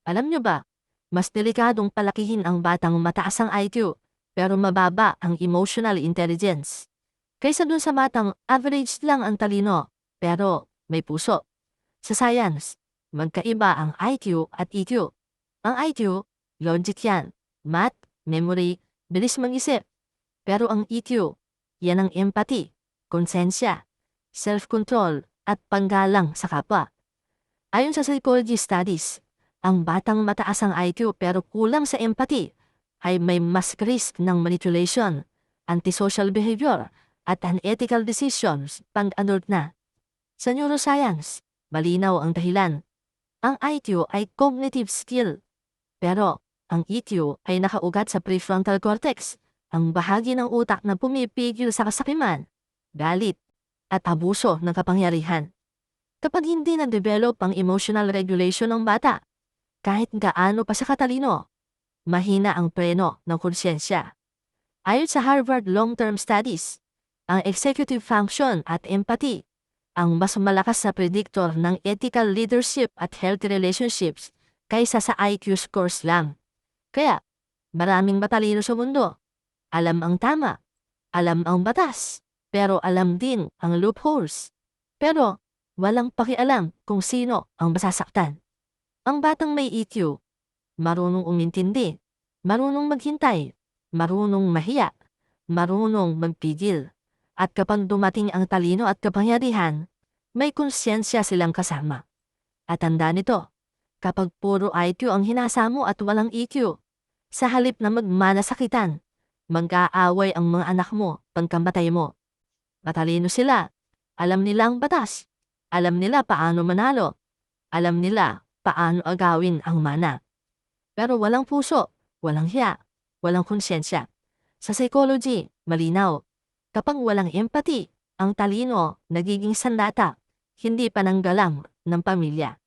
Alam nyo ba, mas delikadong palakihin ang batang mataas ang IQ, pero mababa ang emotional intelligence. Kaysa dun sa batang average lang ang talino, pero may puso. Sa science, magkaiba ang IQ at EQ. Ang IQ, logic yan, math, memory, bilis mag-isip. Pero ang EQ, yan ang empathy, konsensya, self-control, at panggalang sa kapwa. Ayon sa psychology studies, ang batang mataas ang IQ pero kulang sa empathy ay may mas risk ng manipulation, antisocial behavior, at unethical decisions pag-adult na. Sa neuroscience, malinaw ang dahilan. Ang IQ ay cognitive skill, pero ang EQ ay nakaugat sa prefrontal cortex, ang bahagi ng utak na pumipigil sa kasakiman, galit, at abuso ng kapangyarihan. Kapag hindi na-develop ang emotional regulation ng bata, kahit gaano pa siya katalino, mahina ang preno ng konsyensya. Ayon sa Harvard Long-Term Studies, ang executive function at empathy ang mas malakas na predictor ng ethical leadership at healthy relationships kaysa sa IQ scores lang. Kaya, maraming matalino sa mundo. Alam ang tama, alam ang batas, pero alam din ang loopholes. Pero, walang pakialam kung sino ang masasaktan. Ang batang may EQ, marunong umintindi, marunong maghintay, marunong mahiya, marunong magpigil. At kapag dumating ang talino at kapangyarihan, may konsyensya silang kasama. At tanda nito, kapag puro IQ ang hinasa mo at walang EQ, sa halip na magmanasakitan, mag-aaway ang mga anak mo pagkamatay mo. Matalino sila, alam nila ang batas, alam nila paano manalo, alam nila paano agawin ang mana. Pero walang puso, walang hiya, walang konsyensya. Sa psychology, malinaw, kapag walang empathy, ang talino nagiging sandata, hindi pananggalang ng pamilya.